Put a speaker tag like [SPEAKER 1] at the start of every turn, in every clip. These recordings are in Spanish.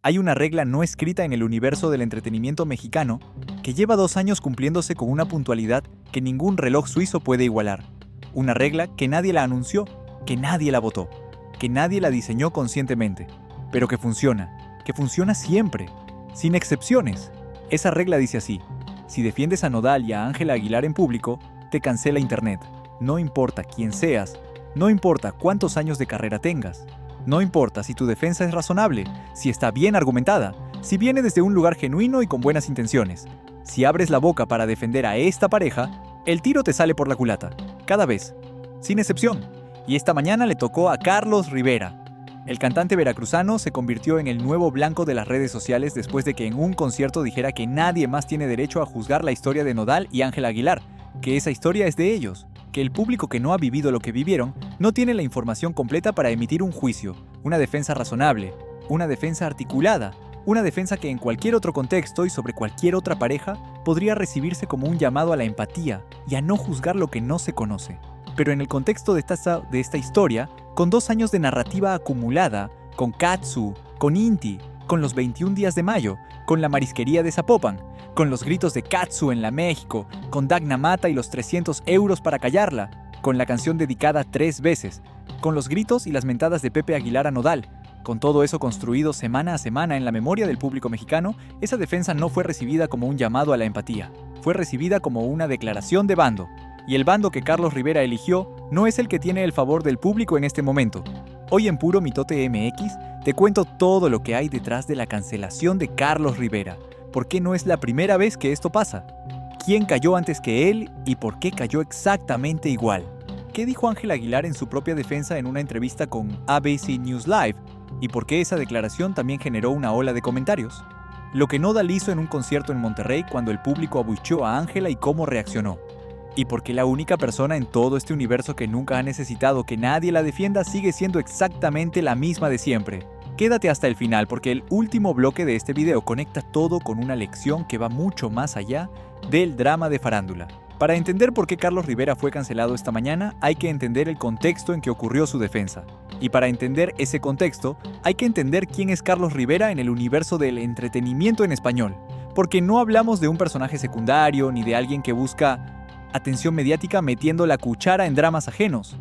[SPEAKER 1] Hay una regla no escrita en el universo del entretenimiento mexicano que lleva 2 años cumpliéndose con una puntualidad que ningún reloj suizo puede igualar. Una regla que nadie la anunció, que nadie la votó, que nadie la diseñó conscientemente, pero que funciona siempre, sin excepciones. Esa regla dice así: si defiendes a Nodal y a Ángela Aguilar en público, te cancela internet. No importa quién seas, no importa cuántos años de carrera tengas, no importa si tu defensa es razonable, si está bien argumentada, si viene desde un lugar genuino y con buenas intenciones. Si abres la boca para defender a esta pareja, el tiro te sale por la culata, cada vez, sin excepción. Y esta mañana le tocó a Carlos Rivera. El cantante veracruzano se convirtió en el nuevo blanco de las redes sociales después de que en un concierto dijera que nadie más tiene derecho a juzgar la historia de Nodal y Ángela Aguilar, que esa historia es de ellos, que el público que no ha vivido lo que vivieron no tiene la información completa para emitir un juicio, una defensa razonable, una defensa articulada, una defensa que en cualquier otro contexto y sobre cualquier otra pareja podría recibirse como un llamado a la empatía y a no juzgar lo que no se conoce. Pero en el contexto de esta historia, con 2 años de narrativa acumulada, con Katsu, con Inti, con los 21 días de mayo, con la marisquería de Zapopan, con los gritos de Katsu en la México, con Dagna Mata y los 300 euros para callarla, con la canción dedicada 3 veces, con los gritos y las mentadas de Pepe Aguilar a Nodal, con todo eso construido semana a semana en la memoria del público mexicano, esa defensa no fue recibida como un llamado a la empatía, fue recibida como una declaración de bando. Y el bando que Carlos Rivera eligió no es el que tiene el favor del público en este momento. Hoy en Puro Mitote MX te cuento todo lo que hay detrás de la cancelación de Carlos Rivera. ¿Por qué no es la primera vez que esto pasa? ¿Quién cayó antes que él y por qué cayó exactamente igual? ¿Qué dijo Ángela Aguilar en su propia defensa en una entrevista con ABC News Live? ¿Y por qué esa declaración también generó una ola de comentarios? Lo que Nodal hizo en un concierto en Monterrey cuando el público abucheó a Ángela y cómo reaccionó. Y porque la única persona en todo este universo que nunca ha necesitado que nadie la defienda sigue siendo exactamente la misma de siempre. Quédate hasta el final porque el último bloque de este video conecta todo con una lección que va mucho más allá del drama de farándula. Para entender por qué Carlos Rivera fue cancelado esta mañana, hay que entender el contexto en que ocurrió su defensa. Y para entender ese contexto, hay que entender quién es Carlos Rivera en el universo del entretenimiento en español. Porque no hablamos de un personaje secundario ni de alguien que busca atención mediática metiendo la cuchara en dramas ajenos.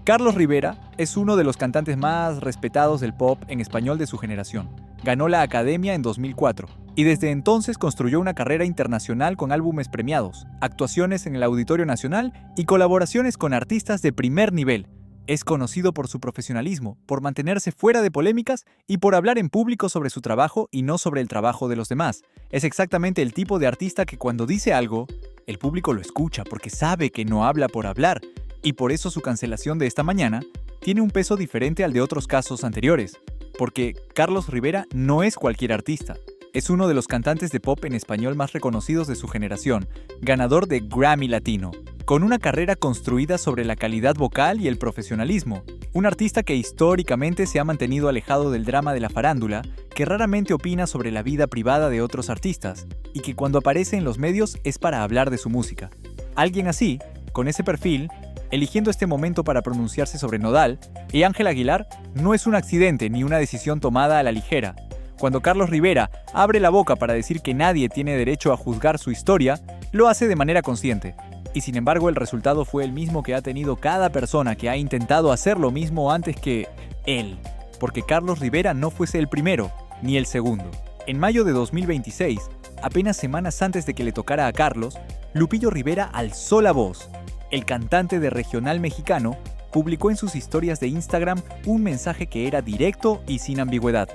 [SPEAKER 1] Carlos Rivera es uno de los cantantes más respetados del pop en español de su generación. Ganó la Academia en 2004 y desde entonces construyó una carrera internacional con álbumes premiados, actuaciones en el Auditorio Nacional y colaboraciones con artistas de primer nivel. Es conocido por su profesionalismo, por mantenerse fuera de polémicas y por hablar en público sobre su trabajo y no sobre el trabajo de los demás. Es exactamente el tipo de artista que cuando dice algo, el público lo escucha porque sabe que no habla por hablar, y por eso su cancelación de esta mañana tiene un peso diferente al de otros casos anteriores, porque Carlos Rivera no es cualquier artista. Es uno de los cantantes de pop en español más reconocidos de su generación, ganador de Grammy Latino, con una carrera construida sobre la calidad vocal y el profesionalismo. Un artista que históricamente se ha mantenido alejado del drama de la farándula, que raramente opina sobre la vida privada de otros artistas, y que cuando aparece en los medios es para hablar de su música. Alguien así, con ese perfil, eligiendo este momento para pronunciarse sobre Nodal y Ángela Aguilar, no es un accidente ni una decisión tomada a la ligera. Cuando Carlos Rivera abre la boca para decir que nadie tiene derecho a juzgar su historia, lo hace de manera consciente. Y sin embargo el resultado fue el mismo que ha tenido cada persona que ha intentado hacer lo mismo antes que él. Porque Carlos Rivera no fuese el primero, ni el segundo. En mayo de 2026, apenas semanas antes de que le tocara a Carlos, Lupillo Rivera alzó la voz. El cantante de regional mexicano publicó en sus historias de Instagram un mensaje que era directo y sin ambigüedad.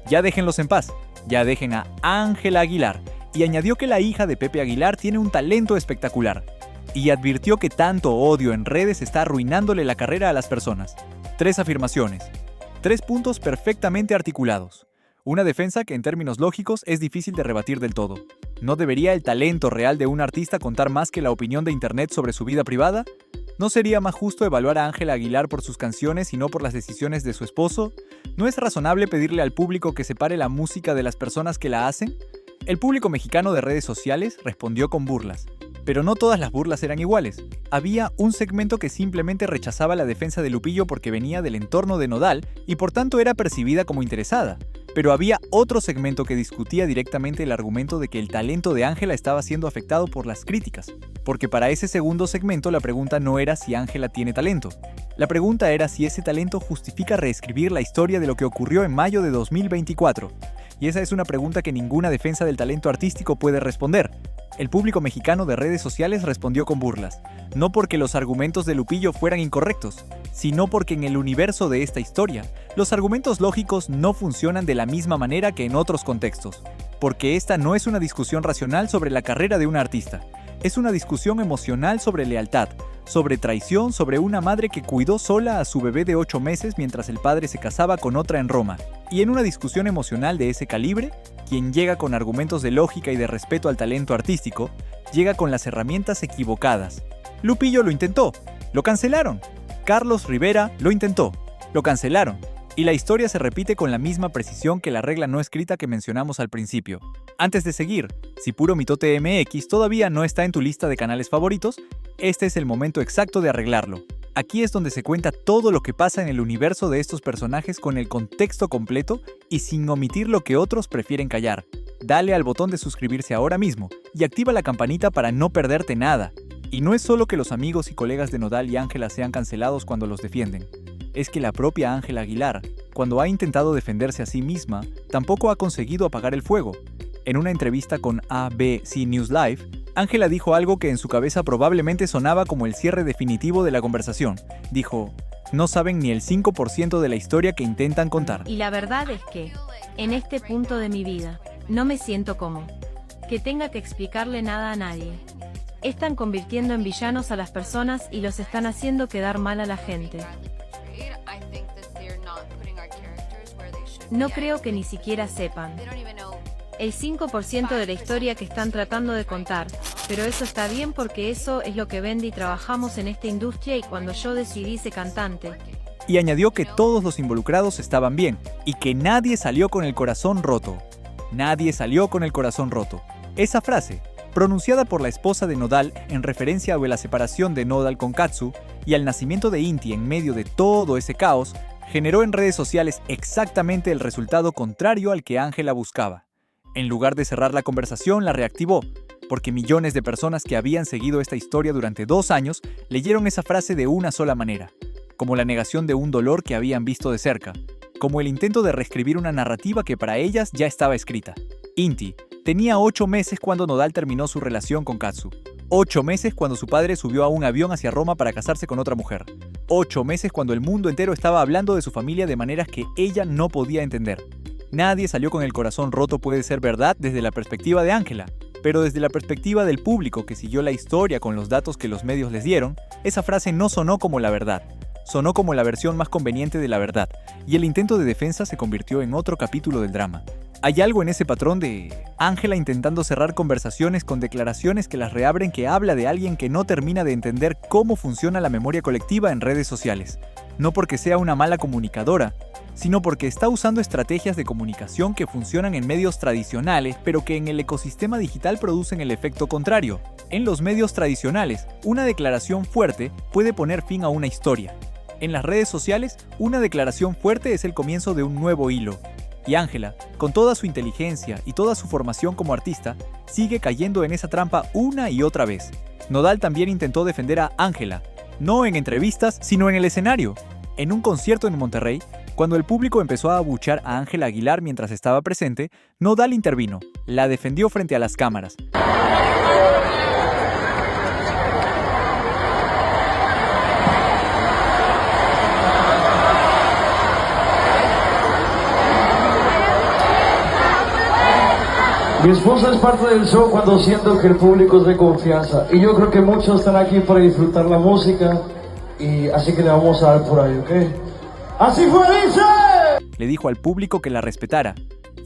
[SPEAKER 1] Ya déjenlos en paz, ya dejen a Ángela Aguilar, y añadió que la hija de Pepe Aguilar tiene un talento espectacular, y advirtió que tanto odio en redes está arruinándole la carrera a las personas. 3 afirmaciones, 3 puntos perfectamente articulados, una defensa que en términos lógicos es difícil de rebatir del todo. ¿No debería el talento real de un artista contar más que la opinión de internet sobre su vida privada? ¿No sería más justo evaluar a Ángela Aguilar por sus canciones y no por las decisiones de su esposo? ¿No es razonable pedirle al público que separe la música de las personas que la hacen? El público mexicano de redes sociales respondió con burlas. Pero no todas las burlas eran iguales. Había un segmento que simplemente rechazaba la defensa de Lupillo porque venía del entorno de Nodal y por tanto era percibida como interesada. Pero había otro segmento que discutía directamente el argumento de que el talento de Ángela estaba siendo afectado por las críticas, porque para ese segundo segmento la pregunta no era si Ángela tiene talento. La pregunta era si ese talento justifica reescribir la historia de lo que ocurrió en mayo de 2024. Y esa es una pregunta que ninguna defensa del talento artístico puede responder. El público mexicano de redes sociales respondió con burlas, no porque los argumentos de Lupillo fueran incorrectos, sino porque en el universo de esta historia, los argumentos lógicos no funcionan de la misma manera que en otros contextos, porque esta no es una discusión racional sobre la carrera de un artista, es una discusión emocional sobre lealtad, sobre traición, sobre una madre que cuidó sola a su bebé de 8 meses mientras el padre se casaba con otra en Roma. Y en una discusión emocional de ese calibre, quien llega con argumentos de lógica y de respeto al talento artístico, llega con las herramientas equivocadas. Lupillo lo intentó, lo cancelaron. Carlos Rivera lo intentó, lo cancelaron. Y la historia se repite con la misma precisión que la regla no escrita que mencionamos al principio. Antes de seguir, si Puro Mitote MX todavía no está en tu lista de canales favoritos, este es el momento exacto de arreglarlo. Aquí es donde se cuenta todo lo que pasa en el universo de estos personajes con el contexto completo y sin omitir lo que otros prefieren callar. Dale al botón de suscribirse ahora mismo y activa la campanita para no perderte nada. Y no es solo que los amigos y colegas de Nodal y Ángela sean cancelados cuando los defienden. Es que la propia Ángela Aguilar, cuando ha intentado defenderse a sí misma, tampoco ha conseguido apagar el fuego. En una entrevista con ABC News Live, Ángela dijo algo que en su cabeza probablemente sonaba como el cierre definitivo de la conversación. Dijo, no saben ni el 5% de la historia que intentan contar.
[SPEAKER 2] Y la verdad es que, en este punto de mi vida, no me siento como que tenga que explicarle nada a nadie. Están convirtiendo en villanos a las personas y los están haciendo quedar mal a la gente. No creo que ni siquiera sepan el 5% de la historia que están tratando de contar, pero eso está bien porque eso es lo que vende y trabajamos en esta industria y cuando yo decidí ser cantante.
[SPEAKER 1] Y añadió que todos los involucrados estaban bien y que nadie salió con el corazón roto. Nadie salió con el corazón roto. Esa frase, pronunciada por la esposa de Nodal en referencia a la separación de Nodal con Katsu y al nacimiento de Inti en medio de todo ese caos, generó en redes sociales exactamente el resultado contrario al que Ángela buscaba. En lugar de cerrar la conversación, la reactivó, porque millones de personas que habían seguido esta historia durante 2 años leyeron esa frase de una sola manera, como la negación de un dolor que habían visto de cerca, como el intento de reescribir una narrativa que para ellas ya estaba escrita. Inti tenía 8 meses cuando Nodal terminó su relación con Katsu. 8 meses cuando su padre subió a un avión hacia Roma para casarse con otra mujer. 8 meses cuando el mundo entero estaba hablando de su familia de maneras que ella no podía entender. Nadie salió con el corazón roto puede ser verdad desde la perspectiva de Ángela, pero desde la perspectiva del público que siguió la historia con los datos que los medios les dieron, esa frase no sonó como la verdad. Sonó como la versión más conveniente de la verdad, y el intento de defensa se convirtió en otro capítulo del drama. Hay algo en ese patrón de Ángela intentando cerrar conversaciones con declaraciones que las reabren que habla de alguien que no termina de entender cómo funciona la memoria colectiva en redes sociales. No porque sea una mala comunicadora, sino porque está usando estrategias de comunicación que funcionan en medios tradicionales, pero que en el ecosistema digital producen el efecto contrario. En los medios tradicionales, una declaración fuerte puede poner fin a una historia. En las redes sociales, una declaración fuerte es el comienzo de un nuevo hilo. Y Ángela, con toda su inteligencia y toda su formación como artista, sigue cayendo en esa trampa una y otra vez. Nodal también intentó defender a Ángela, no en entrevistas, sino en el escenario. En un concierto en Monterrey, cuando el público empezó a abuchear a Ángela Aguilar mientras estaba presente, Nodal intervino, la defendió frente a las cámaras.
[SPEAKER 3] Mi esposa es parte del show cuando siento que el público es de confianza. Y yo creo que muchos están aquí para disfrutar la música. Y así que le vamos a dar por ahí, ¿ok? ¡Así fue, dice!
[SPEAKER 1] Le dijo al público que la respetara.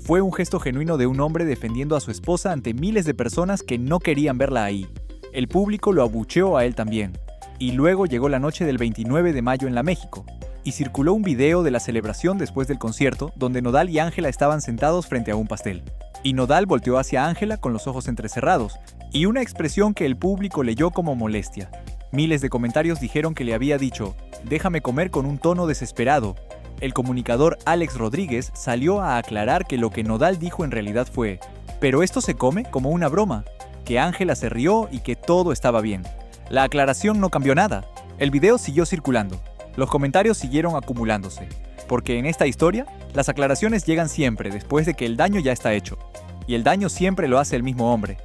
[SPEAKER 1] Fue un gesto genuino de un hombre defendiendo a su esposa ante miles de personas que no querían verla ahí. El público lo abucheó a él también. Y luego llegó la noche del 29 de mayo en la México. Y circuló un video de la celebración después del concierto donde Nodal y Ángela estaban sentados frente a un pastel. Y Nodal volteó hacia Ángela con los ojos entrecerrados y una expresión que el público leyó como molestia. Miles de comentarios dijeron que le había dicho, déjame comer con un tono desesperado. El comunicador Alex Rodríguez salió a aclarar que lo que Nodal dijo en realidad fue: "Pero esto se come como una broma", que Ángela se rió y que todo estaba bien. La aclaración no cambió nada. El video siguió circulando. Los comentarios siguieron acumulándose. Porque en esta historia, las aclaraciones llegan siempre después de que el daño ya está hecho. Y el daño siempre lo hace el mismo hombre.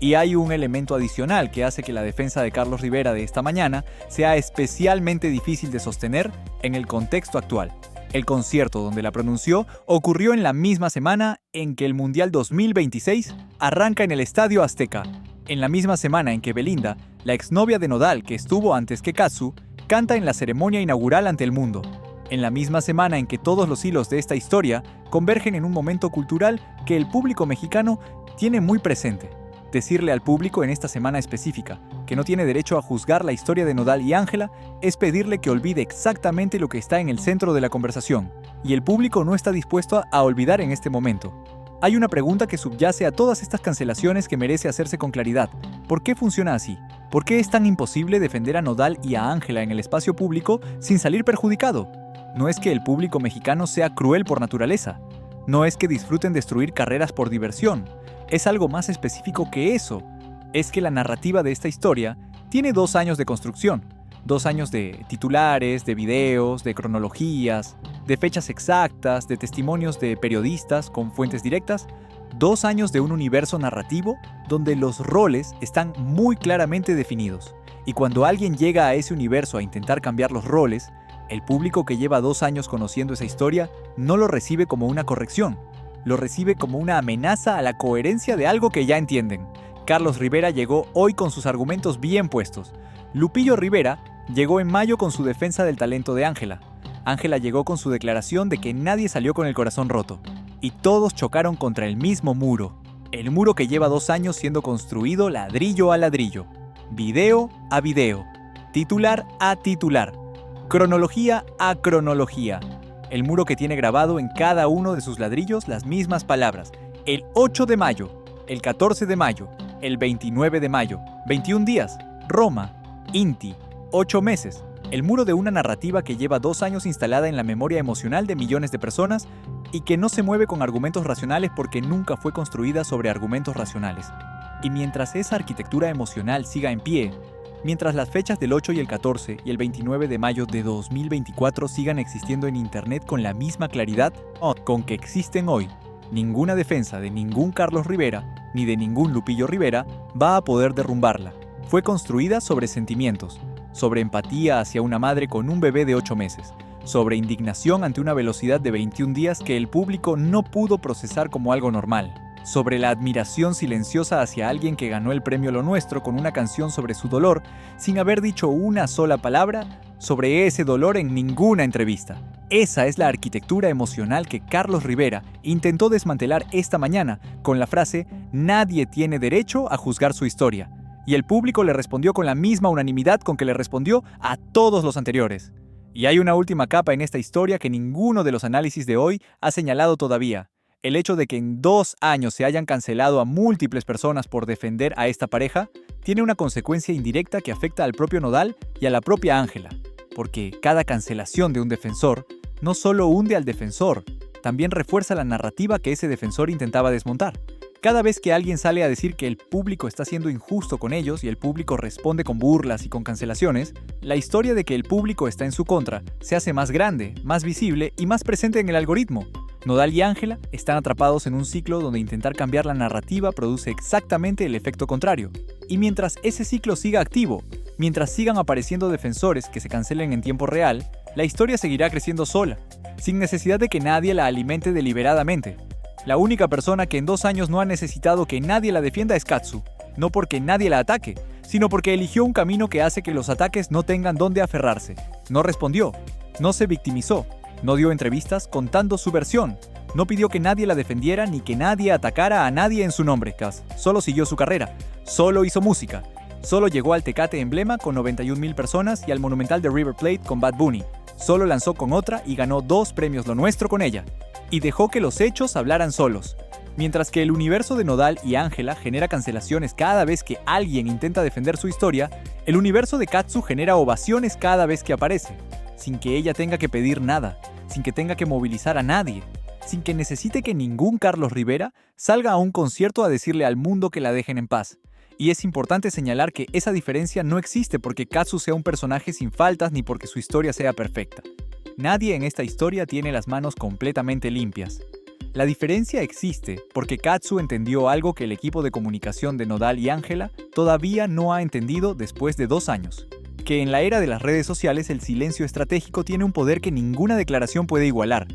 [SPEAKER 1] Y hay un elemento adicional que hace que la defensa de Carlos Rivera de esta mañana sea especialmente difícil de sostener en el contexto actual. El concierto donde la pronunció ocurrió en la misma semana en que el Mundial 2026 arranca en el Estadio Azteca. En la misma semana en que Belinda, la exnovia de Nodal que estuvo antes que Katsu, canta en la ceremonia inaugural ante el mundo. En la misma semana en que todos los hilos de esta historia convergen en un momento cultural que el público mexicano tiene muy presente. Decirle al público en esta semana específica que no tiene derecho a juzgar la historia de Nodal y Ángela es pedirle que olvide exactamente lo que está en el centro de la conversación, y el público no está dispuesto a olvidar en este momento. Hay una pregunta que subyace a todas estas cancelaciones que merece hacerse con claridad. ¿Por qué funciona así? ¿Por qué es tan imposible defender a Nodal y a Ángela en el espacio público sin salir perjudicado? No es que el público mexicano sea cruel por naturaleza. No es que disfruten destruir carreras por diversión. Es algo más específico que eso. Es que la narrativa de esta historia tiene 2 años de construcción. 2 años de titulares, de videos, de cronologías, de fechas exactas, de testimonios de periodistas con fuentes directas. 2 años de un universo narrativo donde los roles están muy claramente definidos. Y cuando alguien llega a ese universo a intentar cambiar los roles, el público que lleva 2 años conociendo esa historia no lo recibe como una corrección. Lo recibe como una amenaza a la coherencia de algo que ya entienden. Carlos Rivera llegó hoy con sus argumentos bien puestos. Lupillo Rivera llegó en mayo con su defensa del talento de Ángela. Ángela llegó con su declaración de que nadie salió con el corazón roto. Y todos chocaron contra el mismo muro. El muro que lleva 2 años siendo construido ladrillo a ladrillo. Video a video. Titular a titular. Cronología a cronología. El muro que tiene grabado en cada uno de sus ladrillos las mismas palabras. El 8 de mayo, el 14 de mayo, el 29 de mayo, 21 días, Roma, Inti, 8 meses. El muro de una narrativa que lleva 2 años instalada en la memoria emocional de millones de personas y que no se mueve con argumentos racionales porque nunca fue construida sobre argumentos racionales. Y mientras esa arquitectura emocional siga en pie, mientras las fechas del 8 y el 14 y el 29 de mayo de 2024 sigan existiendo en Internet con la misma claridad con que existen hoy, ninguna defensa de ningún Carlos Rivera ni de ningún Lupillo Rivera va a poder derrumbarla. Fue construida sobre sentimientos, sobre empatía hacia una madre con un bebé de 8 meses, sobre indignación ante una velocidad de 21 días que el público no pudo procesar como algo normal, sobre la admiración silenciosa hacia alguien que ganó el premio Lo Nuestro con una canción sobre su dolor, sin haber dicho una sola palabra sobre ese dolor en ninguna entrevista. Esa es la arquitectura emocional que Carlos Rivera intentó desmantelar esta mañana con la frase "Nadie tiene derecho a juzgar su historia". Y el público le respondió con la misma unanimidad con que le respondió a todos los anteriores. Y hay una última capa en esta historia que ninguno de los análisis de hoy ha señalado todavía. El hecho de que en 2 años se hayan cancelado a múltiples personas por defender a esta pareja tiene una consecuencia indirecta que afecta al propio Nodal y a la propia Ángela, porque cada cancelación de un defensor no solo hunde al defensor, también refuerza la narrativa que ese defensor intentaba desmontar. Cada vez que alguien sale a decir que el público está siendo injusto con ellos y el público responde con burlas y con cancelaciones, la historia de que el público está en su contra se hace más grande, más visible y más presente en el algoritmo. Nodal y Ángela están atrapados en un ciclo donde intentar cambiar la narrativa produce exactamente el efecto contrario. Y mientras ese ciclo siga activo, mientras sigan apareciendo defensores que se cancelen en tiempo real, la historia seguirá creciendo sola, sin necesidad de que nadie la alimente deliberadamente. La única persona que en 2 años no ha necesitado que nadie la defienda es Katsu, no porque nadie la ataque, sino porque eligió un camino que hace que los ataques no tengan dónde aferrarse. No respondió, no se victimizó, no dio entrevistas contando su versión, no pidió que nadie la defendiera ni que nadie atacara a nadie en su nombre. Solo siguió su carrera, solo hizo música, solo llegó al Tecate Emblema con 91,000 personas y al Monumental de River Plate con Bad Bunny. Solo lanzó con otra y ganó 2 premios Lo Nuestro con ella. Y dejó que los hechos hablaran solos. Mientras que el universo de Nodal y Ángela genera cancelaciones cada vez que alguien intenta defender su historia, el universo de Katsu genera ovaciones cada vez que aparece, sin que ella tenga que pedir nada. sin que tenga que movilizar a nadie, sin que necesite que ningún Carlos Rivera salga a un concierto a decirle al mundo que la dejen en paz. Y es importante señalar que esa diferencia no existe porque Katsu sea un personaje sin faltas ni porque su historia sea perfecta. Nadie en esta historia tiene las manos completamente limpias. La diferencia existe porque Katsu entendió algo que el equipo de comunicación de Nodal y Ángela todavía no ha entendido después de 2 años. Que en la era de las redes sociales el silencio estratégico tiene un poder que ninguna declaración puede igualar.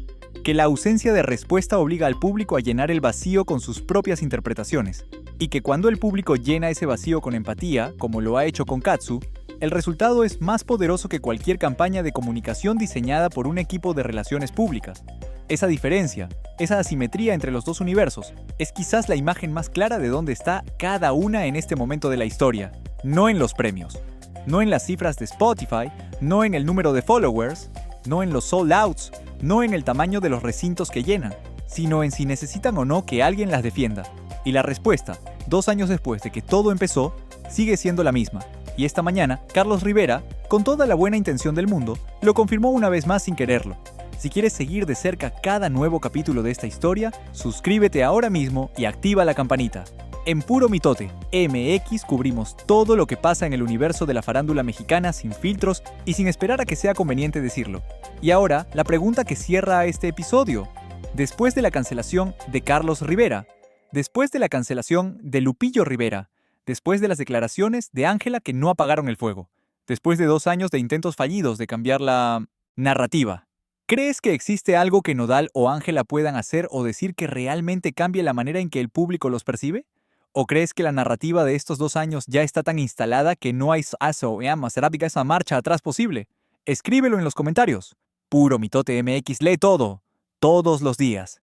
[SPEAKER 1] Que la ausencia de respuesta obliga al público a llenar el vacío con sus propias interpretaciones. Y que cuando el público llena ese vacío con empatía, como lo ha hecho con Katsu, el resultado es más poderoso que cualquier campaña de comunicación diseñada por un equipo de relaciones públicas. Esa diferencia, esa asimetría entre los dos universos, es quizás la imagen más clara de dónde está cada una en este momento de la historia, no en los premios, no en las cifras de Spotify, no en el número de followers, no en los sold outs, no en el tamaño de los recintos que llenan, sino en si necesitan o no que alguien las defienda. Y la respuesta, 2 años después de que todo empezó, sigue siendo la misma. Y esta mañana, Carlos Rivera, con toda la buena intención del mundo, lo confirmó una vez más sin quererlo. Si quieres seguir de cerca cada nuevo capítulo de esta historia, suscríbete ahora mismo y activa la campanita. En Puro Mitote MX cubrimos todo lo que pasa en el universo de la farándula mexicana sin filtros y sin esperar a que sea conveniente decirlo. Y ahora, la pregunta que cierra este episodio. Después de la cancelación de Carlos Rivera, después de la cancelación de Lupillo Rivera, después de las declaraciones de Ángela que no apagaron el fuego, después de 2 años de intentos fallidos de cambiar la narrativa, ¿crees que existe algo que Nodal o Ángela puedan hacer o decir que realmente cambie la manera en que el público los percibe? ¿O crees que la narrativa de estos 2 años ya está tan instalada que no hay esa marcha atrás posible? Escríbelo en los comentarios. Puro Mitote MX lee todo, todos los días.